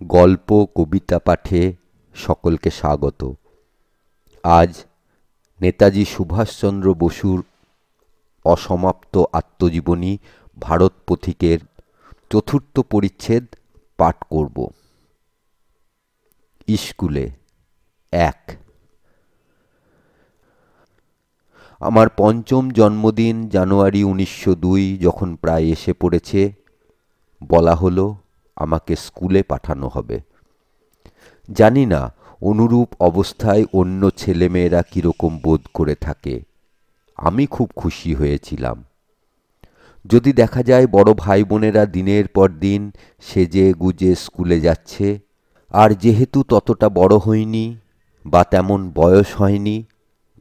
গল্প কবিতা পাঠে সকলকে স্বাগত। আজ নেতাজি সুভাষচন্দ্র বসুর অসমাপ্ত আত্মজীবনী ভারত পথিকের চতুর্থ পরিচ্ছেদ পাঠ করব। স্কুলে এক। আমার পঞ্চম জন্মদিন জানুয়ারি 1902 যখন প্রায় এসে পড়েছে, বলা হলো আমাকে স্কুলে পাঠানো হবে। জানি না অনুরূপ অবস্থায় অন্য ছেলেমেয়েরা কীরকম বোধ করে থাকে। আমি খুব খুশি হয়েছিলাম। যদি দেখা যায় বড় ভাই বোনেরা দিনের পর দিন সেজে গুজে স্কুলে যাচ্ছে, আর যেহেতু ততটা বড় হইনি বা তেমন বয়স হয়নি,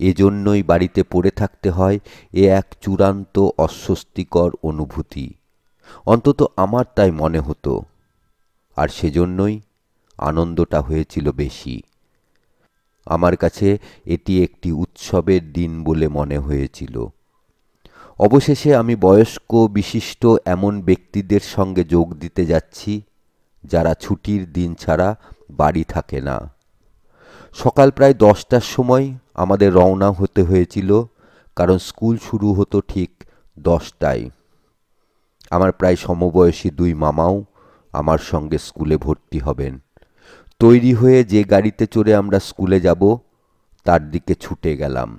এজন্যই বাড়িতে পড়ে থাকতে হয়, এ এক চূড়ান্ত অস্বস্তিকর অনুভূতি। অন্তত আমার তাই মনে হতো, আর সেজন্যই আনন্দটা হয়েছিল বেশি। আমার কাছে এটি একটি উৎসবের দিন বলে মনে হয়েছিল। অবশেষে আমি বয়স্ক বিশিষ্ট এমন ব্যক্তিদের সঙ্গে যোগ দিতে যাচ্ছি যারা ছুটির দিন ছাড়া বাড়ি থাকে না। সকাল প্রায় 10টার সময় আমাদের রওনা হতে হয়েছিল, কারণ স্কুল শুরু হতো ঠিক 10টায়। আমার প্রায় সমবয়সী দুই মামাও আমার সঙ্গে স্কুলে ভর্তি হবেন। তৈরি হয়ে যে গাড়িতে চড়ে আমরা স্কুলে যাব তার দিকে ছুটে গেলাম।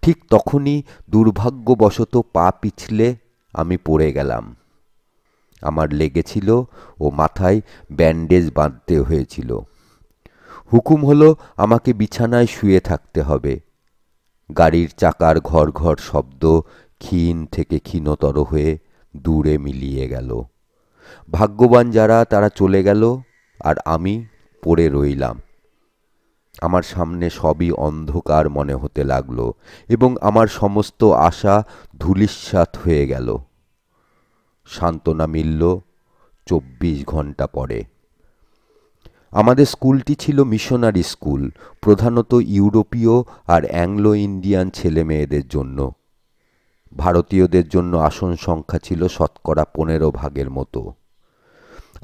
ঠিক তখনই দুর্ভাগ্যবশত পা পিছলে আমি পড়ে গেলাম। আমার লেগেছিল ও মাথায় ব্যান্ডেজ বাঁধতে হয়েছিল। হুকুম হলো আমাকে বিছানায় শুয়ে থাকতে হবে। গাড়ির চাকার ঘর ঘর শব্দ ক্ষীণ থেকে ক্ষীণতর হয়ে দূরে মিলিয়ে গেল। ভাগ্যবান যারা তারা চলে গেল, আর আমি পড়ে রইলাম। আমার সামনে সবই অন্ধকার মনে হতে লাগলো এবং আমার সমস্ত আশা ধূলিসাৎ হয়ে গেল। সান্ত্বনা মিলল 24 ঘন্টা পরে। আমাদের স্কুলটি ছিল মিশনারি স্কুল, প্রধানত ইউরোপীয় আর অ্যাংলো ইন্ডিয়ান ছেলে মেয়েদের জন্য। ভারতীয়দের জন্য আসন সংখ্যা ছিল 15% মতো।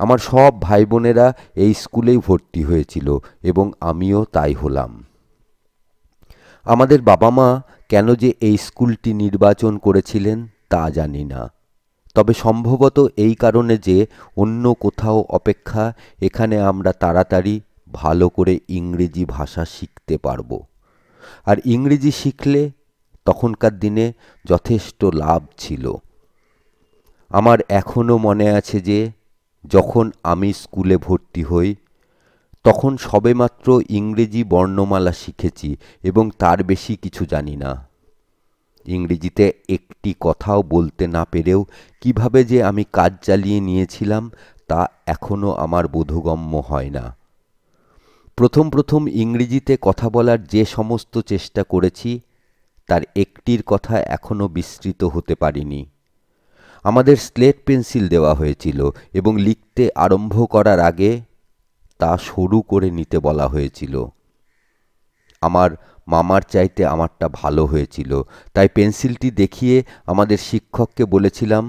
আমার সব ভাই বোনেরা এই স্কুলেই ভর্তি হয়েছিল এবং আমিও তাই হলাম। আমাদের বাবা মা কেন যে এই স্কুলটি নির্বাচন করেছিলেন তা জানি না, তবে সম্ভবত এই কারণে যে অন্য কোথাও অপেক্ষা এখানে আমরা তাড়াতাড়ি ভালো করে ইংরেজি ভাষা শিখতে পারব, আর ইংরেজি শিখলে তখনকার দিনে যথেষ্ট লাভ ছিল। আমার এখনও মনে আছে যে যখন আমি স্কুলে ভর্তি হই তখন সবেমাত্র ইংরেজি বর্ণমালা শিখেছি এবং তার বেশি কিছু জানি না। ইংরেজিতে একটি কথাও বলতে না পেরেও কিভাবে যে আমি কাজ চালিয়ে নিয়েছিলাম তা এখনও আমার বোধগম্য হয় না। প্রথম প্রথম ইংরেজিতে কথা বলার যে সমস্ত চেষ্টা করেছি তার একটির কথা এখনও বিস্তৃত হতে পারিনি। আমাদের স্লেট পেন্সিল দেওয়া হয়েছিল এবং লিখতে আরম্ভ করার আগে তা সরু করে নিতে বলা হয়েছিল। আমার মামার চাইতে আমারটা ভালো হয়েছিল, তাই পেন্সিলটি দেখিয়ে আমাদের শিক্ষককে বলেছিলাম,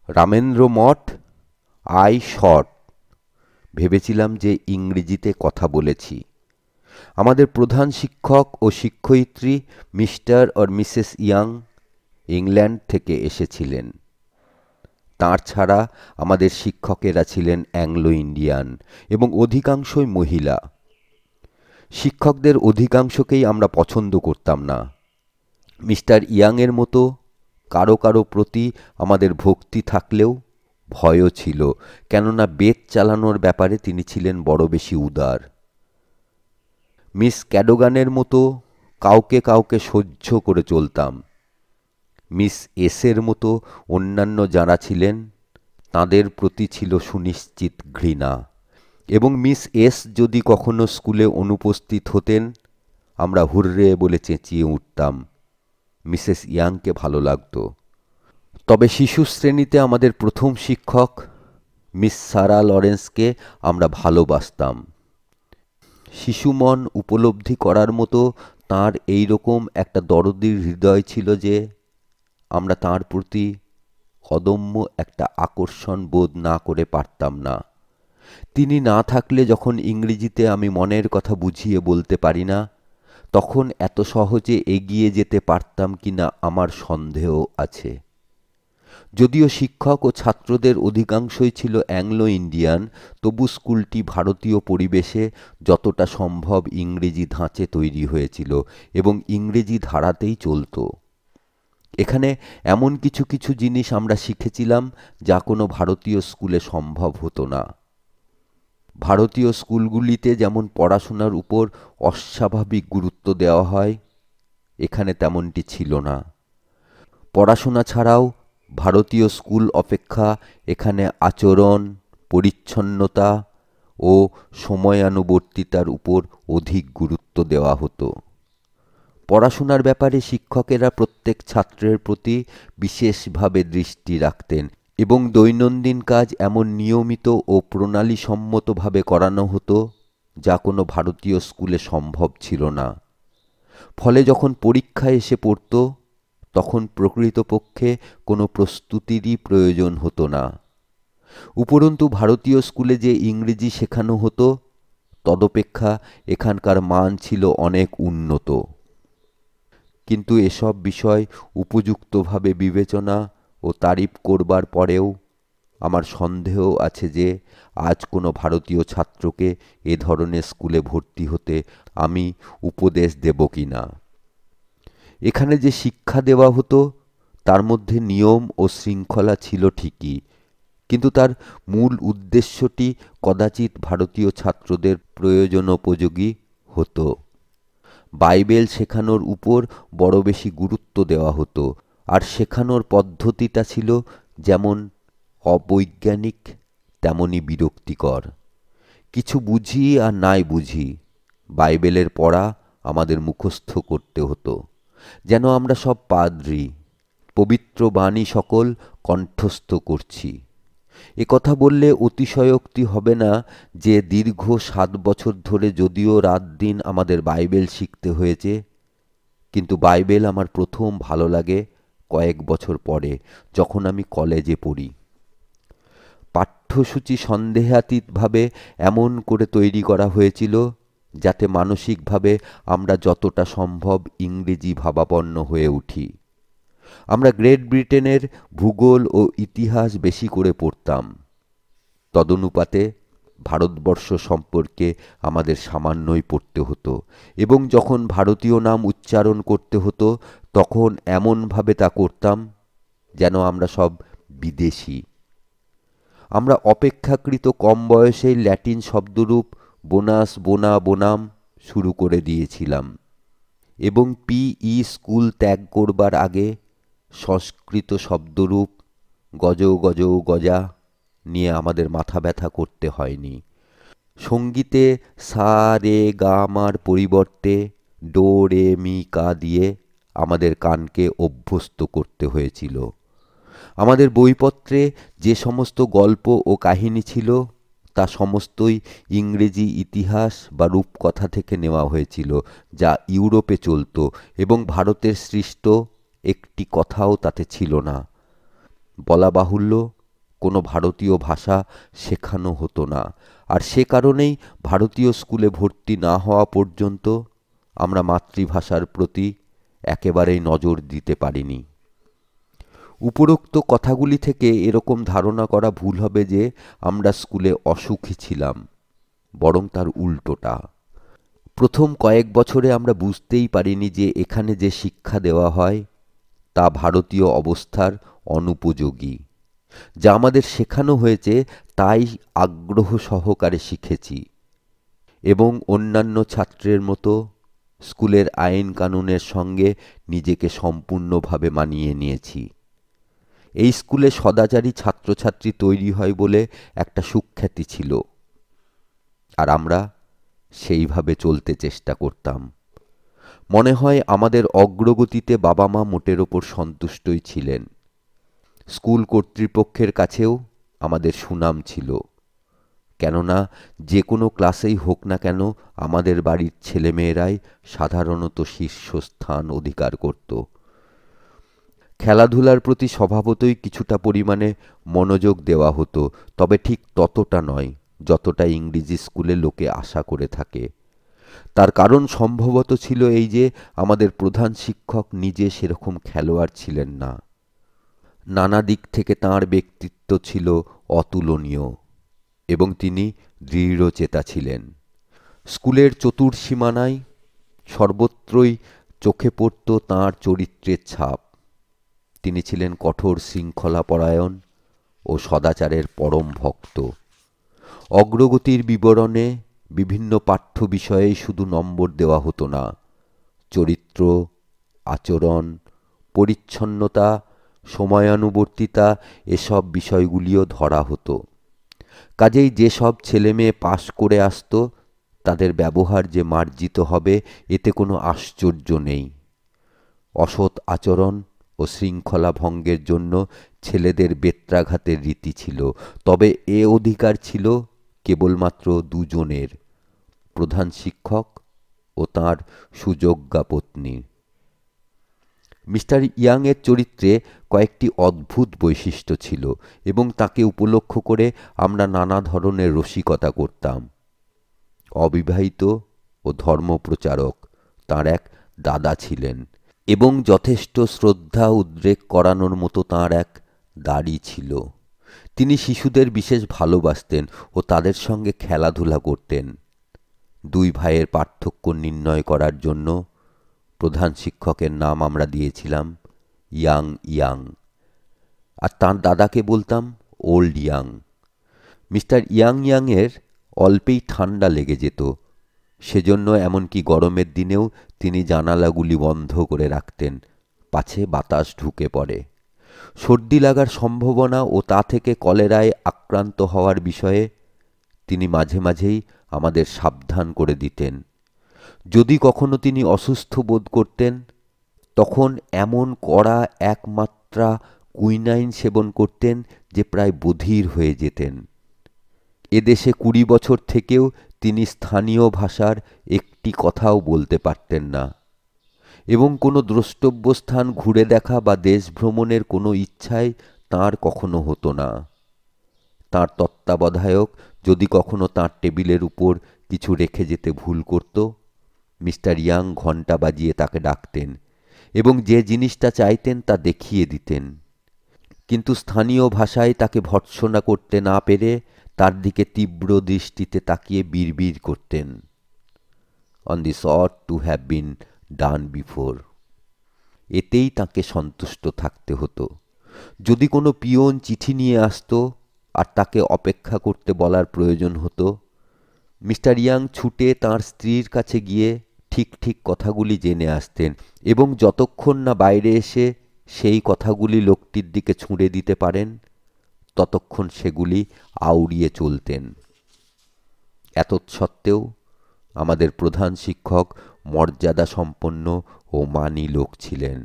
রামেন্দ্র মঠ, আই শর্ট। ভেবেছিলাম যে ইংরেজিতে কথা বলেছি। আমাদের প্রধান শিক্ষক ও শিক্ষয়িত্রী মিস্টার আর মিসেস ইয়াং ইংল্যান্ড থেকে এসেছিলেন। তাঁর ছাড়া আমাদের শিক্ষকেরা ছিলেন অ্যাংলো ইন্ডিয়ান এবং অধিকাংশই মহিলা। শিক্ষকদের অধিকাংশকেই আমরা পছন্দ করতাম না। মিস্টার ইয়াংয়ের মতো কারো কারো প্রতি আমাদের ভক্তি থাকলেও ভয়ও ছিল, কেননা বেত চালানোর ব্যাপারে তিনি ছিলেন বড় বেশি উদার। মিস ক্যাডোগানের মতো কাউকে কাউকে সহ্য করে চলতাম। মিস এসের মতো অন্যান্য যারা ছিলেন তাঁদের প্রতি ছিল সুনিশ্চিত ঘৃণা, এবং মিস এস যদি কখনো স্কুলে অনুপস্থিত হতেন আমরা হুররে বলে চেঁচিয়ে উঠতাম। মিসেস ইয়াংকে ভালো লাগত। তবে শিশু শ্রেণীতে আমাদের প্রথম শিক্ষক মিস সারা লরেন্সকে আমরা ভালোবাসতাম। শিশু মন উপলব্ধি করার মতো তাঁর এই রকম একটা দরদির হৃদয় ছিল যে আমরা তাঁর প্রতি অদম্য একটা আকর্ষণ বোধ না করে পারতাম না। তিনি না থাকলে যখন ইংরেজিতে আমি মনের কথা বুঝিয়ে বলতে পারি না, তখন এত সহজে এগিয়ে যেতে পারতাম কিনা আমার সন্দেহ আছে। যদিও শিক্ষক ও ছাত্রদের অধিকাংশই ছিল অ্যাংলো ইন্ডিয়ান, তবু স্কুলটি ভারতীয় পরিবেশে যতটা সম্ভব ইংরেজি ধাঁচে তৈরি হয়েছিল এবং ইংরেজি ধারাতেই চলত। এখানে এমন কিছু কিছু জিনিস আমরা শিখেছিলাম যা কোনো ভারতীয় স্কুলে সম্ভব হতো না। ভারতীয় স্কুলগুলিতে যেমন পড়াশোনার উপর অস্বাভাবিক গুরুত্ব দেওয়া হয়, এখানে তেমনটি ছিল না। পড়াশোনা ছাড়াও ভারতীয় স্কুল অপেক্ষা এখানে আচরণ, পরিচ্ছন্নতা ও সময়ানুবর্তিতার উপর অধিক গুরুত্ব দেওয়া হতো। পড়াশোনার ব্যাপারে শিক্ষকেরা প্রত্যেক ছাত্রের প্রতি বিশেষভাবে দৃষ্টি রাখতেন এবং দৈনন্দিন কাজ এমন নিয়মিত ও প্রণালীসম্মতভাবে করানো হতো যা কোনো ভারতীয় স্কুলে সম্ভব ছিল না। ফলে যখন পরীক্ষা এসে পড়ত, তখন প্রকৃতপক্ষে কোনো প্রস্তুতিরই প্রয়োজন হতো না। উপরন্তু ভারতীয় স্কুলে যে ইংরেজি শেখানো হতো, তদপেক্ষা এখানকার মান ছিল অনেক উন্নত। কিন্তু এসব বিষয় উপযুক্তভাবে বিবেচনা ও তারিফ করবার পরেও আমার সন্দেহ আছে যে আজ কোনো ভারতীয় ছাত্রকে এ ধরনের স্কুলে ভর্তি হতে আমি উপদেশ দেব কি না। এখানে যে শিক্ষা দেওয়া হতো তার মধ্যে নিয়ম ও শৃঙ্খলা ছিল ঠিকই, কিন্তু তার মূল উদ্দেশ্যটি কদাচিৎ ভারতীয় ছাত্রদের প্রয়োজনোপযোগী হতো। বাইবেল শেখানোর উপর বড় বেশি গুরুত্ব দেওয়া হতো, আর শেখানোর পদ্ধতিটা ছিল যেমন অবৈজ্ঞানিক তেমনি বিরক্তিকর। কিছু বুঝি আর নাই বুঝি, বাইবেলের পড়া আমাদের মুখস্থ করতে হতো, যেন আমরা সব পাদ্রী, পবিত্র বাণী সকল কণ্ঠস্থ করছি। একথা বললে অতিশয়োক্তি হবে না যে দীর্ঘ 7 বছর ধরে যদিও রাত দিন আমাদের বাইবেল শিখতে হয়েছে, কিন্তু বাইবেল আমার প্রথম ভালো লাগে কয়েক বছর পরে, যখন আমি কলেজে পড়ি। পাঠ্যসূচি সন্দেহাতীতভাবে এমন করে তৈরি করা হয়েছিল যাতে মানসিকভাবে আমরা যতটা সম্ভব ইংরেজি ভাবাপন্ন হয়ে উঠি। আমরা গ্রেট ব্রিটেনের ভূগোল ও ইতিহাস বেশি করে পড়তাম। তদনুপাতে ভারতবর্ষ সম্পর্কে আমাদের সামান্যই পড়তে হতো, এবং যখন ভারতীয় নাম উচ্চারণ করতে হতো তখন এমনভাবে তা করতাম যেন আমরা সব বিদেশি। আমরা অপেক্ষাকৃত কম বয়সেই ল্যাটিন শব্দরূপ বোনাস, বোনা, বোনাম শুরু করে দিয়েছিলাম, এবং পিই স্কুল ত্যাগ করবার আগে সংস্কৃত শব্দরূপ গজ, গজ, গজা নিয়ে আমাদের মাথা ব্যথা করতে হয়নি। সঙ্গীতে সা রে গা মার পরিবর্তে ডো রে মি কা দিয়ে আমাদের কানকে অভ্যস্ত করতে হয়েছিল। আমাদের বইপত্রে যে সমস্ত গল্প ও কাহিনী ছিল তা সমস্তই ইংরেজি ইতিহাস বা রূপকথা থেকে নেওয়া হয়েছিল, যা ইউরোপে চলত, এবং ভারতের সৃষ্ট একটি কথাও তাতে ছিল না। বলা বাহুল্য, কোনো ভারতীয় ভাষা শেখানো হতো না, আর সে কারণেই ভারতীয় স্কুলে ভর্তি না হওয়া পর্যন্ত আমরা মাতৃভাষার প্রতি একেবারেই নজর দিতে পারিনি। উপরোক্ত কথাগুলি থেকে এরকম ধারণা করা ভুল হবে যে আমরা স্কুলে অসুখী ছিলাম, বরং তার উল্টোটা। প্রথম কয়েক বছরে আমরা বুঝতেই পারিনি যে এখানে যে শিক্ষা দেওয়া হয় তা ভারতীয় অবস্থার অনুপযোগী। যা আমাদের শেখানো হয়েছে তাই আগ্রহ সহকারে শিখেছি, এবং অন্যান্য ছাত্রের মতো স্কুলের আইন কানুনের সঙ্গে নিজেকে সম্পূর্ণভাবে মানিয়ে নিয়েছি। এই স্কুলে সদাচারী ছাত্রছাত্রী তৈরি হয় বলে একটা সুখ্যাতি ছিল, আর আমরা সেইভাবে চলতে চেষ্টা করতাম। মনে হয় আমাদের অগ্রগতিতে বাবা মা মোটের ওপর সন্তুষ্টই ছিলেন। স্কুল কর্তৃপক্ষের কাছেও আমাদের সুনাম ছিল, কেননা যে কোনো ক্লাসেই হোক না কেন আমাদের বাড়ির ছেলেমেয়েরাই সাধারণত শীর্ষস্থান অধিকার করত। খেলাধুলার প্রতি স্বভাবতই কিছুটা পরিমাণে মনোযোগ দেওয়া হতো, তবে ঠিক ততটা নয় যতটা ইংরেজি স্কুলে লোকে আশা করে থাকে। তার কারণ সম্ভবত ছিল এই যে আমাদের প্রধান শিক্ষক নিজে সেরকম খেলোয়াড় ছিলেন না। নানা দিক থেকে তাঁর ব্যক্তিত্ব ছিল অতুলনীয় এবং তিনি দৃঢ়চেতা ছিলেন। স্কুলের চতুর্সীমানায় সর্বত্রই চোখে পড়ত তাঁর চরিত্রের ছাপ। তিনি ছিলেন কঠোর শৃঙ্খলাপরায়ণ ও সদাচারের পরম ভক্ত। অগ্রগতির বিবরণে বিভিন্ন পাঠ্য বিষয়ে শুধু নম্বর দেওয়া হতো না, চরিত্র, আচরণ, পরিচ্ছন্নতা, সময়ানুবর্তিতা এসব বিষয়গুলিও ধরা হতো। কাজেই যেসব ছেলেমেয়ে পাশ করে আসত তাদের ব্যবহার যে মার্জিত হবে এতে কোনো আশ্চর্য নেই। অসৎ আচরণ ও শৃঙ্খলা ভঙ্গের জন্য ছেলেদের বেত্রাঘাতের রীতি ছিল, তবে এ অধিকার ছিল কেবলমাত্র দুজনের, প্রধান শিক্ষক ও তাঁর সুযোগ্যা পত্নী। মিস্টার ইয়াংয়ের চরিত্রে কয়েকটি অদ্ভুত বৈশিষ্ট্য ছিল এবং তাকে উপলক্ষ করে আমরা নানা ধরনের রসিকতা করতাম। অবিবাহিত ও ধর্মপ্রচারক তাঁর এক দাদা ছিলেন এবং যথেষ্ট শ্রদ্ধা উদ্রেক করানোর মতো তাঁর এক দাড়ি ছিল। তিনি শিশুদের বিশেষ ভালোবাসতেন ও তাদের সঙ্গে খেলাধুলা করতেন। দুই ভাইয়ের পার্থক্য নির্ণয় করার জন্য প্রধান শিক্ষকের নাম আমরা দিয়েছিলাম ইয়াং ইয়াং, আর তাঁর দাদাকে বলতাম ওল্ড ইয়াং। মিস্টার ইয়াং ইয়াংয়ের অল্পেই ঠান্ডা লেগে যেত, সেজন্য এমনকি গরমের দিনেও তিনি জানালাগুলি বন্ধ করে রাখতেন, পাছে বাতাস ঢুকে পড়ে। সর্দি লাগার সম্ভাবনা ও তা থেকে কলেরায় আক্রান্ত হওয়ার বিষয়ে তিনি মাঝে মাঝেই আমাদের সাবধান করে দিতেন। যদি কখনো তিনি অসুস্থ বোধ করতেন তখন এমন কড়া একমাত্রা কুইনাইন সেবন করতেন যে প্রায় বধির হয়ে যেতেন। এদেশে 20 বছর থেকেও তিনি স্থানীয় ভাষার একটি কথাও বলতে পারতেন না এবং কোনো দ্রষ্টব্য স্থান ঘুরে দেখা বা দেশ ভ্রমণের কোনো ইচ্ছাই তাঁর কখনো হতো না। তাঁর তত্ত্বাবধায়ক যদি কখনো তাঁর টেবিলের উপর কিছু রেখে যেতে ভুল করত, মিস্টার ইয়াং ঘণ্টা বাজিয়ে তাকে ডাকতেন এবং যে জিনিসটা চাইতেন তা দেখিয়ে দিতেন, কিন্তু স্থানীয় ভাষায় তাকে ভর্ৎসনা করতে না পেরে তার দিকে তীব্র দৃষ্টিতে তাকিয়ে বিড়বিড় করতেন, on this ought to have been done before. এতেই তাকে সন্তুষ্ট থাকতে হতো। যদি কোনো পিয়ন চিঠি নিয়ে আসতো আর তাকে অপেক্ষা করতে বলার প্রয়োজন হতো, মিস্টার ইয়াং ছুটে তাঁর স্ত্রীর কাছে গিয়ে ঠিক ঠিক কথাগুলি জেনে আসতেন এবং যতক্ষণ না বাইরে এসে সেই কথাগুলি লোকটির দিকে ছুঁড়ে দিতে পারেন ততক্ষণ সেগুলি আউড়িয়ে চলতেন। এতৎসত্ত্বেও আমাদের প্রধান শিক্ষক মর্যাদা সম্পন্ন ও মানী লোক ছিলেন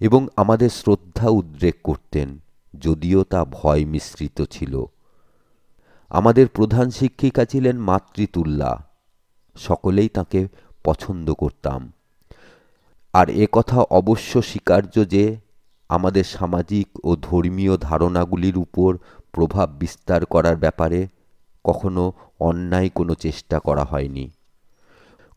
এবং আমাদের শ্রদ্ধা উদ্রেক করতেন, যদিও তা ভয় মিশ্রিত ছিল। আমাদের প্রধান শিক্ষিকা ছিলেন মাতৃতুল্যা, সকলেই তাকে পছন্দ করতাম। আর এ কথা অবশ্য স্বীকার্য যে আমাদের সামাজিক ও ধর্মীয় ধারণাগুলির উপর প্রভাব বিস্তার করার ব্যাপারে কখনো অন্যায় কোনো চেষ্টা করা হয়নি।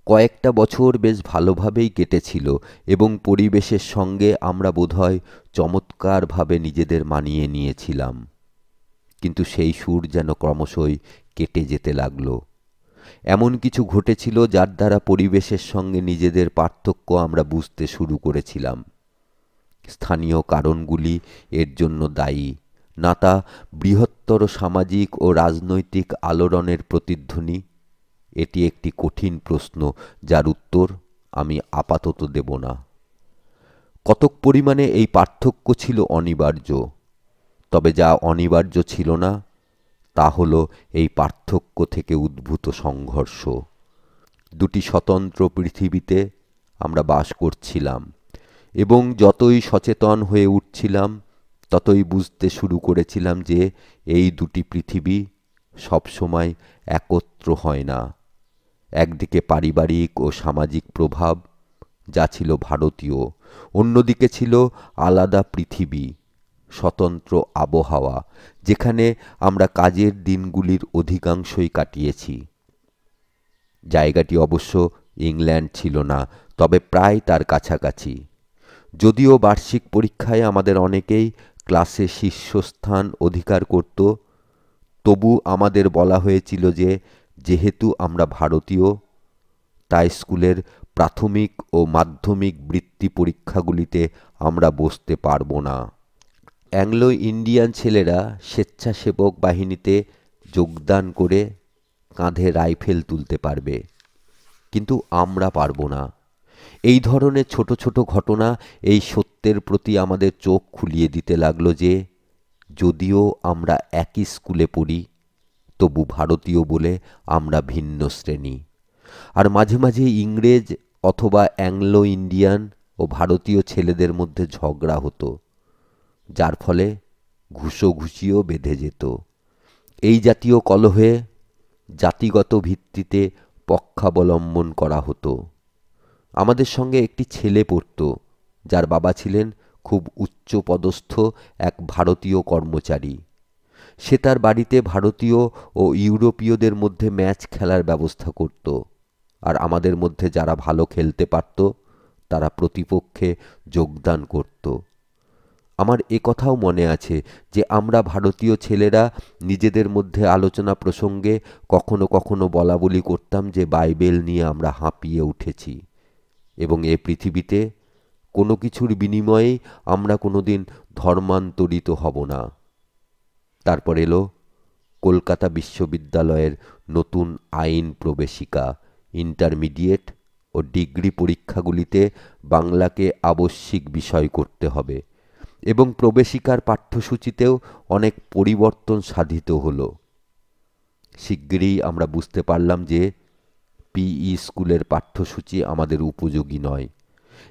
কয়েকটা বছর বেশ ভালোভাবেই কেটেছিল এবং পরিবেশের সঙ্গে আমরা বোধহয় চমৎকারভাবে নিজেদের মানিয়ে নিয়েছিলাম, কিন্তু সেই সুর যেন ক্রমশই কেটে যেতে লাগল। এমন কিছু ঘটেছিল যার দ্বারা পরিবেশের সঙ্গে নিজেদের পার্থক্য আমরা বুঝতে শুরু করেছিলাম। স্থানীয় কারণগুলি এর জন্য দায়ী, না তা বৃহত্তর সামাজিক ও রাজনৈতিক আলোড়নের প্রতিধ্বনি? এটি একটি কঠিন প্রশ্ন যার উত্তর আমি আপাতত দেব না। কতক পরিমাণে এই পার্থক্য ছিল অনিবার্য, তবে যা অনিবার্য ছিল না তা হল এই পার্থক্য থেকে উদ্ভূত সংঘর্ষ। দুটি স্বতন্ত্র পৃথিবীতে আমরা বাস করছিলাম এবং যতই সচেতন হয়ে উঠছিলাম ততই বুঝতে শুরু করেছিলাম যে এই দুটি পৃথিবী সবসময় একত্র হয় না। একদিকে পারিবারিক ও সামাজিক প্রভাব, যা ছিল ভারতীয়, অন্যদিকে ছিল আলাদা পৃথিবী, স্বতন্ত্র আবহাওয়া, যেখানে আমরা কাজের দিনগুলির অধিকাংশই কাটিয়েছি। জায়গাটি অবশ্য ইংল্যান্ড ছিল না, তবে প্রায় তার কাছাকাছি। যদিও বার্ষিক পরীক্ষায় আমাদের অনেকেই ক্লাসে শীর্ষস্থান অধিকার করত, তবু আমাদের বলা হয়েছিল যে যেহেতু আমরা ভারতীয়, তাই স্কুলের প্রাথমিক ও মাধ্যমিক বৃত্তি পরীক্ষাগুলিতে আমরা বসতে পারব না। অ্যাংলো ইন্ডিয়ান ছেলেরা স্বেচ্ছাসেবক বাহিনীতে যোগদান করে কাঁধে রাইফেল তুলতে পারবে, কিন্তু আমরা পারব না। এই ধরনের ছোট ছোট ঘটনা এই সত্যের প্রতি আমাদের চোখ খুলিয়ে দিতে লাগলো যে যদিও আমরা একই স্কুলে পড়ি, তবু ভারতীয় বলে আমরা ভিন্ন শ্রেণী। আর মাঝে মাঝে ইংরেজ অথবা অ্যাংলো ইন্ডিয়ান ও ভারতীয় ছেলেদের মধ্যে ঝগড়া হতো, যার ফলে ঘুষোঘুষিও বেঁধে যেত। এই জাতীয় কলহে জাতিগত ভিত্তিতে পক্ষাবলম্বন করা হতো। আমাদের সঙ্গে একটি ছেলে পড়ত, যার বাবা ছিলেন খুব উচ্চপদস্থ এক ভারতীয় কর্মচারী। সে তার বাড়িতে ভারতীয় ও ইউরোপীয়দের মধ্যে ম্যাচ খেলার ব্যবস্থা করত, আর আমাদের মধ্যে যারা ভালো খেলতে পারত তারা প্রতিপক্ষে যোগদান করত। আমার কথাও মনে আছে যে আমরা ভারতীয় ছেলেরা নিজেদের মধ্যে আলোচনা প্রসঙ্গে কখনো কখনো বলাবলি করতাম যে বাইবেল নিয়ে আমরা হাঁপিয়ে উঠেছি এবং এ পৃথিবীতে কোনো কিছুর বিনিময়েই আমরা কোনোদিন ধর্মান্তরিত হব না। তারপর এলো কলকাতা বিশ্ববিদ্যালয়ের নতুন আইন প্রবেশিকা। ইন্টারমিডিয়েট ও ডিগ্রি পরীক্ষাগুলিতে বাংলাকে আবশ্যিক বিষয় করতে হবে এবং প্রবেশিকার পাঠ্যসূচিতেও অনেক পরিবর্তন সাধিত হলো। শিগগিরই আমরা বুঝতে পারলাম যে পিই স্কুলের পাঠ্যসূচি আমাদের উপযোগী নয়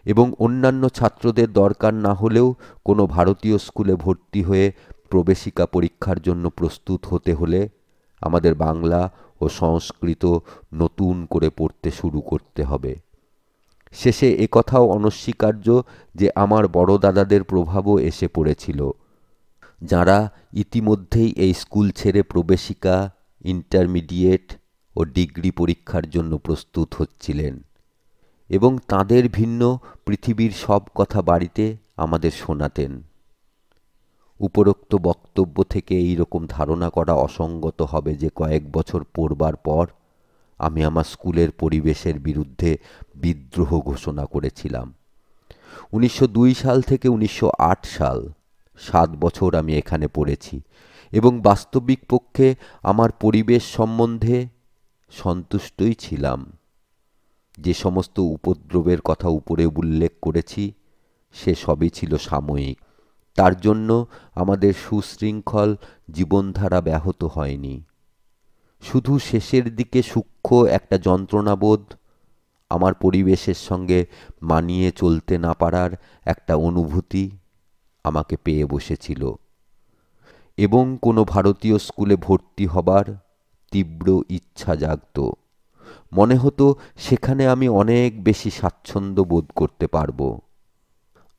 এবং অন্যান্য ছাত্রদের দরকার না হলেও কোনো ভারতীয় স্কুলে ভর্তি হয়ে প্রবেশিকা পরীক্ষার জন্য প্রস্তুত হতে হলে আমাদের বাংলা ও সংস্কৃত নতুন করে পড়তে শুরু করতে হবে। শেষে একথাও অনস্বীকার্য যে আমার বড় দাদাদের প্রভাবও এসে পড়েছিল, যারা ইতিমধ্যেই এই স্কুল ছেড়ে প্রবেশিকা, ইন্টারমিডিয়েট ও ডিগ্রি পরীক্ষার জন্য প্রস্তুত হচ্ছিলেন এবং তাদের ভিন্ন পৃথিবীর সব কথা বাড়িতে আমাদের শোনাতেন। উপরোক্ত বক্তব্য থেকে এই রকম ধারণা করা অসঙ্গত হবে যে কয়েক বছর পড়বার পর আমি আমার স্কুলের পরিবেশের বিরুদ্ধে বিদ্রোহ ঘোষণা করেছিলাম। 1902 সাল থেকে 1908 সাল 7 বছর আমি এখানে পড়েছি এবং বাস্তবিক পক্ষে আমার পরিবেশ সম্বন্ধে সন্তুষ্টই ছিলাম। যে সমস্ত উপদ্রবের কথা উপরে উল্লেখ করেছি সে সবই ছিল সাময়িক, তার জন্য আমাদের সুশৃঙ্খল জীবনধারা ব্যাহত হয়নি। শুধু শেষের দিকে সূক্ষ্ম একটা যন্ত্রণাবোধ, আমার পরিবেশের সঙ্গে মানিয়ে চলতে না পারার একটা অনুভূতি আমাকে পেয়ে বসেছিল এবং কোনো ভারতীয় স্কুলে ভর্তি হবার তীব্র ইচ্ছা জাগত। মনে হতো সেখানে আমি অনেক বেশি স্বাচ্ছন্দ্য বোধ করতে পারব।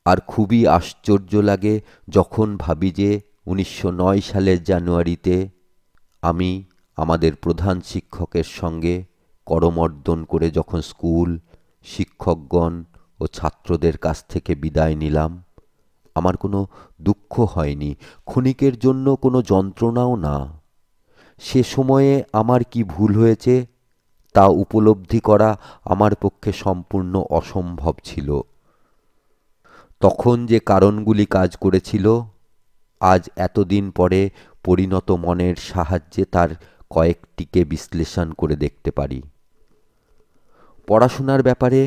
আর খুবই আশ্চর্য লাগে যখন ভাবি যে 1909 সালের জানুয়ারিতে আমি আমাদের প্রধান শিক্ষকের সঙ্গে করমর্দন করে যখন স্কুল, শিক্ষকগণ ও ছাত্রদের কাছ থেকে বিদায় নিলাম, আমার কোনো দুঃখ হয়নি, ক্ষণিকের জন্য কোনো যন্ত্রণাও না। সে সময়ে আমার কি ভুল হয়েছে তা উপলব্ধি করা আমার পক্ষে সম্পূর্ণ অসম্ভব ছিল। তখন যে কারণগুলি কাজ করেছিল, আজ এতদিন পরে পরিণত মনের সাহায্যে তার কয়েকটিকে বিশ্লেষণ করে দেখতে পারি। পড়াশোনার ব্যাপারে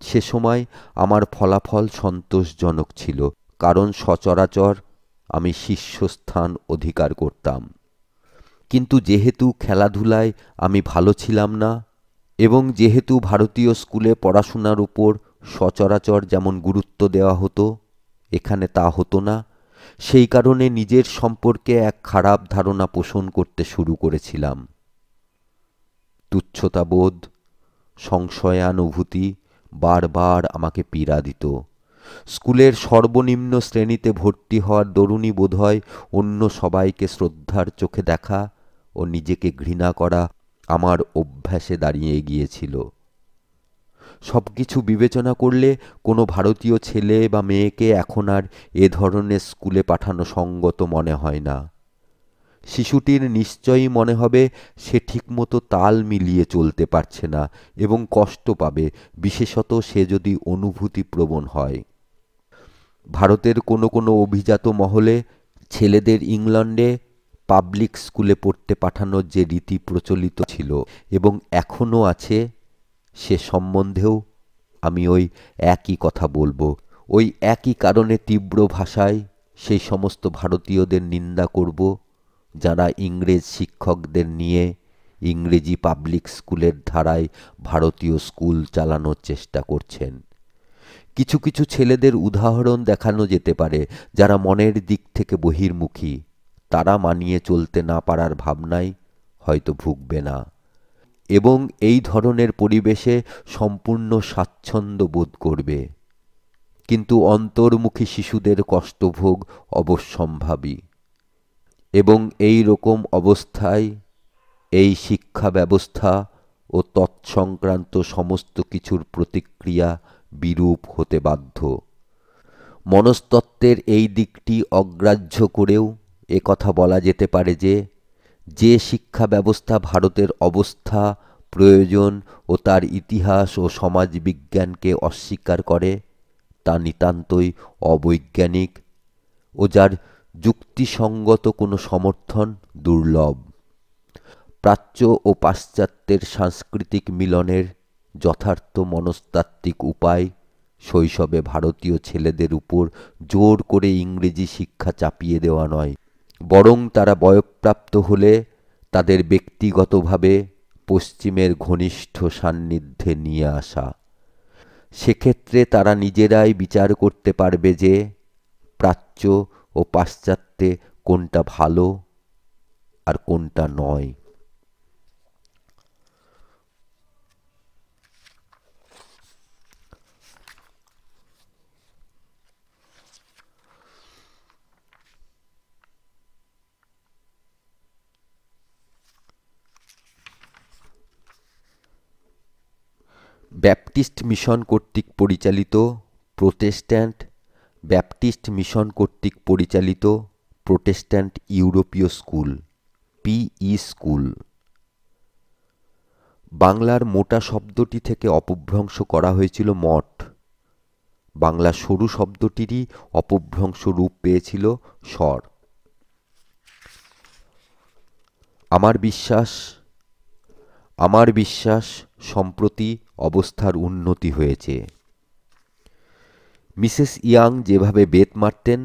সে সময় আমার ফলাফল সন্তোষজনক ছিল, কারণ সচরাচর আমি শীর্ষস্থান অধিকার করতাম। কিন্তু যেহেতু খেলাধুলায় আমি ভালো ছিলাম না এবং যেহেতু ভারতীয় স্কুলে পড়াশোনার উপর সচরাচর যেমন গুরুত্ব দেওয়া হতো এখানে তা হতো না, সেই কারণে নিজের সম্পর্কে এক খারাপ ধারণা পোষণ করতে শুরু করেছিলাম। তুচ্ছতাবোধ, সংশয়ানুভূতি বারবার আমাকে পীড়া দিত। স্কুলের সর্বনিম্ন শ্রেণীতে ভর্তি হওয়ার দরুনই বোধহয় অন্য সবাইকে শ্রদ্ধার চোখে দেখা ও নিজেকে ঘৃণা করা আমার অভ্যাসে দাঁড়িয়ে গিয়েছিল। সব কিছু বিবেচনা করলে কোনো ভারতীয় ছেলে বা মেয়েকে এখন আর এ ধরনের স্কুলে পাঠানো সঙ্গত মনে হয় না। শিশুটির নিশ্চয়ই মনে হবে সে ঠিকমতো তাল মিলিয়ে চলতে পারছে না এবং কষ্ট পাবে, বিশেষত সে যদি অনুভূতিপ্রবণ হয়। ভারতের কোনো কোনো অভিজাত মহলে ছেলেদের ইংল্যান্ডে পাবলিক স্কুলে পড়তে পাঠানোর যে রীতি প্রচলিত ছিল এবং এখনও আছে, সে সম্বন্ধেও আমি ওই একই কথা বলবো। ওই একই কারণে তীব্র ভাষায় সেই সমস্ত ভারতীয়দের নিন্দা করব যারা ইংরেজ শিক্ষকদের নিয়ে ইংরেজি পাবলিক স্কুলের ধারায় ভারতীয় স্কুল চালানোর চেষ্টা করছেন। কিছু কিছু ছেলেদের উদাহরণ দেখানো যেতে পারে যারা মনের দিক থেকে বহির্মুখী, তারা মানিয়ে চলতে না পারার ভাবনায় হয়তো ভুগবে না এবং এই ধরনের পরিবেশে সম্পূর্ণ স্বাচ্ছন্দ্য বোধ করবে। কিন্তু অন্তর্মুখী শিশুদের কষ্টভোগ অবশ্যম্ভাবী এবং এই রকম অবস্থায় এই শিক্ষা ব্যবস্থা ও তৎসংক্রান্ত সমস্ত কিছুর প্রতিক্রিয়া বিরূপ হতে বাধ্য। মনস্তত্ত্বের এই দিকটি অগ্রাহ্য করেও একথা বলা যেতে পারে যে শিক্ষা ব্যবস্থা ভারতের অবস্থা, প্রয়োজন ও তার ইতিহাস ও সমাজবিজ্ঞানকে অস্বীকার করে তা নিতান্তই অবৈজ্ঞানিক ও যার যুক্তিসঙ্গত কোনো সমর্থন দুর্লভ। প্রাচ্য ও পাশ্চাত্যের সাংস্কৃতিক মিলনের যথার্থ মনস্তাত্ত্বিক উপায় শৈশবে ভারতীয় ছেলেদের উপর জোর করে ইংরেজি শিক্ষা চাপিয়ে দেওয়া নয়, বরং তারা বয়ঃপ্রাপ্ত হলে তাদের ব্যক্তিগতভাবে পশ্চিমের ঘনিষ্ঠ সান্নিধ্যে নিয়ে আসা। সেক্ষেত্রে তারা নিজেরাই বিচার করতে পারবে যে প্রাচ্য ও পাশ্চাত্যে কোনটা ভালো আর কোনটা নয়। ব্যাপটিস্ট মিশন কর্তৃক পরিচালিত প্রোটেস্ট্যান্ট ব্যাপটিস্ট মিশন কর্তৃক পরিচালিত প্রোটেস্ট্যান্ট ইউরোপীয় স্কুল, পিই স্কুল। বাংলার মোটা শব্দটি থেকে অপভ্রংশ করা হয়েছিল মঠ। বাংলা সরু শব্দটিরই অপভ্রংশ রূপ পেয়েছিল স্বর। আমার বিশ্বাস সম্প্রতি অবস্থার উন্নতি হয়েছে। মিসেস ইয়াং যেভাবে বেত মারতেন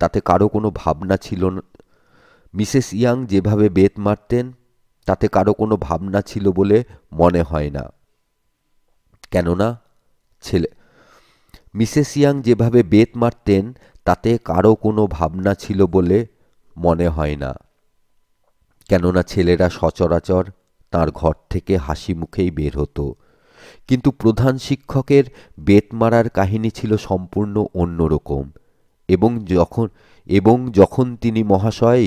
তাতে কারো কোনো ভাবনা ছিল না। মিসেস ইয়াং যেভাবে বেত মারতেন তাতে কারো কোনো ভাবনা ছিল বলে মনে হয় না। কেননা মিসেস ইয়াং যেভাবে বেত মারতেন তাতে কারো কোনো ভাবনা ছিল বলে মনে হয় না, কেননা ছেলেরা সচরাচর তাঁর ঘর থেকে হাসি মুখেই বের হতো। কিন্তু প্রধান শিক্ষকের বেত মারার কাহিনী ছিল সম্পূর্ণ অন্যরকম এবং যখন তিনি মহাশয়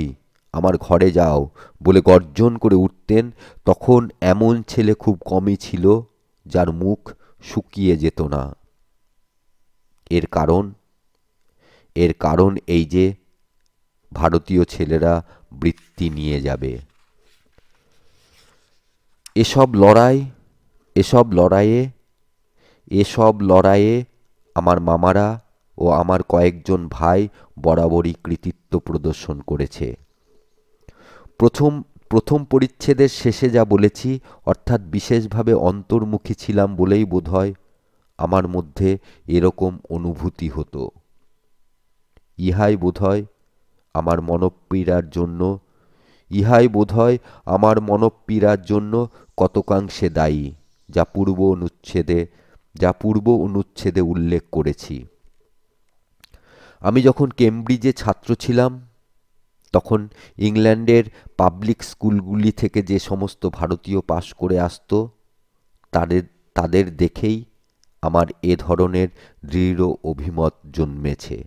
আমার ঘরে যাও বলে গর্জন করে উঠতেন, তখন এমন ছেলে খুব কমই ছিল যার মুখ শুকিয়ে যেত না। এর কারণ এই যে ভারতীয় ছেলেরা বৃত্তি নিয়ে যাবে। এসব লড়াইয়ে আমার মামারা ও আমার কয়েকজন ভাই বরাবরই কৃতিত্ব প্রদর্শন করেছে। প্রথম পরিচ্ছেদের শেষে যা বলেছি, অর্থাৎ বিশেষভাবে অন্তর্মুখী ছিলাম বলেই বোধহয় আমার মধ্যে এরকম অনুভূতি হতো। ইহাই বোধহয় আমার মনোপীড়ার জন্য কতকাংশে দায়ী, যা পূর্ব অনুচ্ছেদে উল্লেখ করেছি। আমি যখন কেমব্রিজে ছাত্র ছিলাম তখন ইংল্যান্ডের পাবলিক স্কুলগুলি থেকে যে সমস্ত ভারতীয় পাশ করে আসত তাদের দেখেই আমার এ ধরনের দৃঢ় অভিমত জন্মেছে।